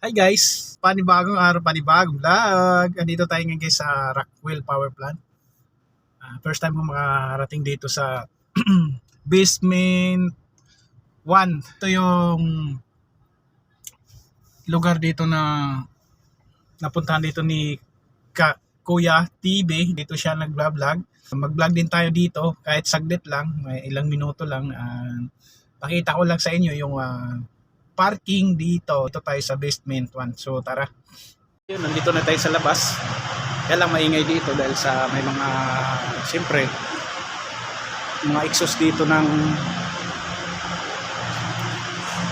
Hi guys, panibagong araw, panibagong vlog. Andito tayo ngayon guys sa Rockwell Power Plant. First time ko makarating dito sa Basement 1. Ito yung lugar dito na napuntahan dito ni Kuya TV. Dito siya nag-vlog. Mag-vlog din tayo dito kahit saglit lang, may ilang minuto lang. Pakita ko lang sa inyo yung parking dito. Ito tayo sa Basement 1. So tara. Yun, nandito na tayo sa labas. Kaya lang maingay dito dahil sa may mga siyempre mga exhaust dito ng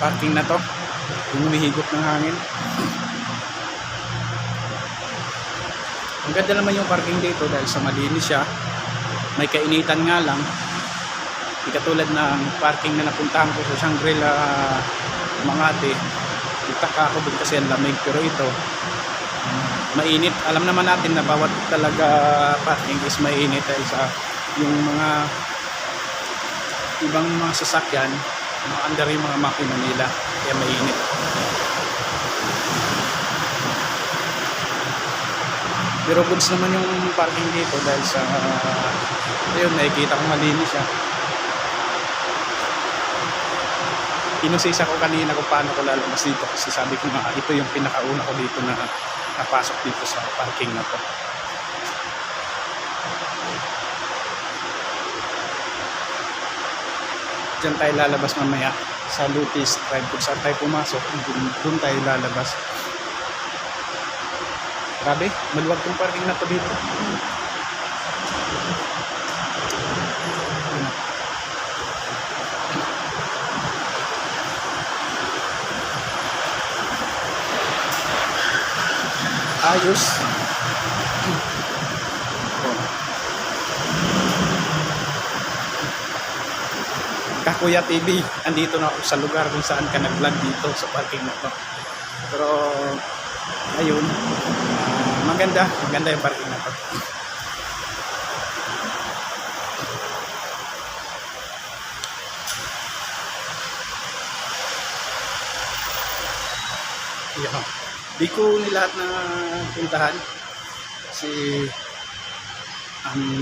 parking na to. Humihigop ng hangin. Ang ganda naman yung parking dito dahil sa malinis siya. May kainitan nga lang. Di katulad ng parking na napuntahan ko sa Shangri-La Makati. Itaka ako doon kasi ang lamig, pero ito mainit. Alam naman natin na bawat talaga parking is mainit dahil sa yung mga ibang mga sasakyan under yung mga makina nila, kaya mainit. Pero goods naman yung parking dito dahil sa ayun, nakikita ko malinis siya. Inusisa ko kanina kung paano ko lalabas dito kasi sabi ko nga ito yung pinakauna ko dito na napasok dito sa parking na to. Diyan tayo lalabas mamaya sa Lupis Drive. Kung saan tayo pumasok, doon tayo lalabas. Grabe, maluwag tong parking na to dito. Ayos. Kuya TV, andito na ako sa lugar kung saan ka nag-vlog dito sa parking na to. Pero ayun, maganda yung parking na to. Yan. Di ko lahat na puntahan kasi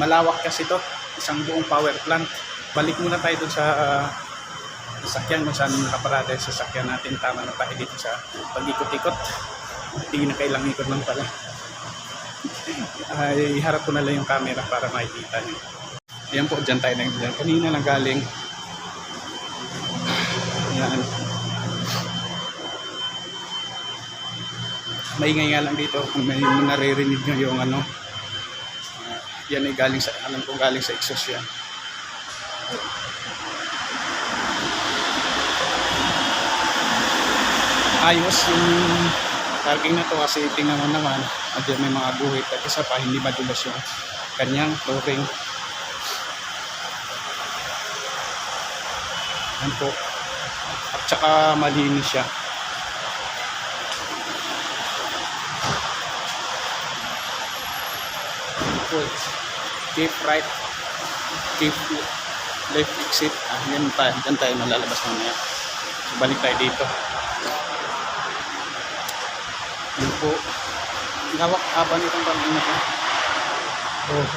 malawak kasi to, isang buong power plant. Balik muna tayo dun sa sasakyan kung saan nakaparada sa sasakyan natin. Tama na tayo dito sa pag-ikot-ikot. Hindi na kailang ikot lang pala. Ay, harap ko na lang yung camera para makikita nyo. Ayan po, dyan tayo na. Kanina na galing. Ayan. Maingay nga lang dito kung may naririnig nyo yung ano. Yan ay galing sa, alam ko galing sa exhaust yan. Ayos yung parking na to kasi tingnan mo naman andyan may mga guhit at isa pa hindi madulas yung kanyang flooring. Yan po, at saka malinis siya. Keep right, keep left exit. Yan tayo, dyan tayo nalalabas mamaya. So, balik tayo dito. Yun po, lawak haba nitong parking na to. Oh,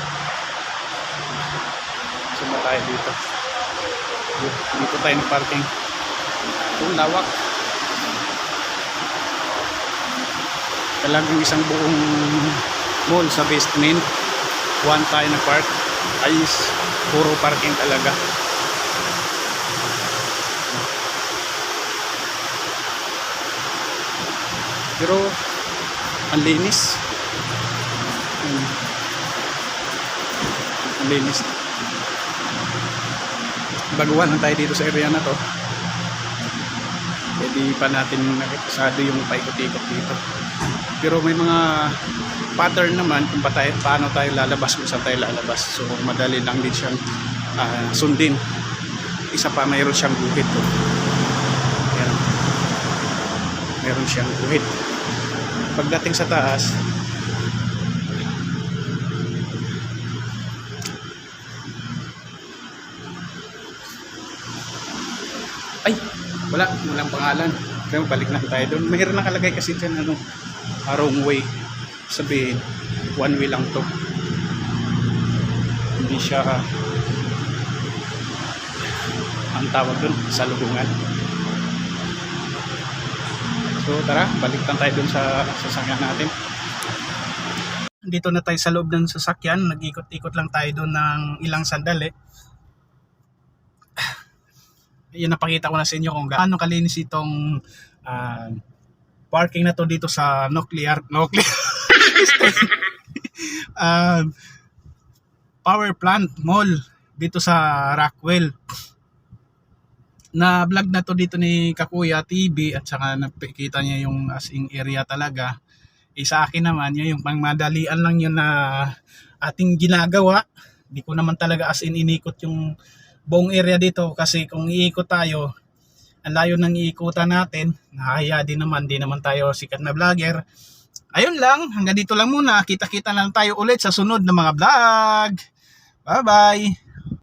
suma tayo dito. Dito tayo ng parking. Yung lawak talagang isang buong mall sa Basement 1 tayo na park. Ayos, puro parking talaga. Pero ang linis. Ang linis. Baguhan lang tayo dito sa area na to. Hindi pa natin nakikisado yung paikot-ikot dito. Pero may mga pattern naman kung paano tayo lalabas, kung saan tayo lalabas. So madali lang din siyang sundin. Isa pa, mayroon siyang guhit. Ayan. Meron siyang guhit. Pagdating sa taas, ay, walang pangalan. Kaya balik lang tayo doon. Mayroon nakalagay kasi dyan ano, wrong way. Sabihin, one way lang to. Hindi siya ang tawag doon, salubungan. So tara, balik lang tayo doon sa sasakyan natin. Dito na tayo sa loob ng sasakyan. Nag-ikot-ikot lang tayo doon ng ilang sandali. Yun, napakita ko na sa inyo kung gaano kalinis itong parking na to dito sa nuclear power plant mall dito sa Rockwell. Na vlog na to dito ni Kakuya TV at saka nakikita niya yung as in area talaga. Sa akin naman yung pangmadalian lang yun na ating ginagawa. Di ko naman talaga as in inikot yung buong area dito kasi kung iikot tayo, ang layo ng iikutan natin, nahiya din naman, di naman tayo sikat na vlogger. Ayun lang, hanggang dito lang muna. Kita-kita lang tayo ulit sa sunod na mga vlog. Bye-bye!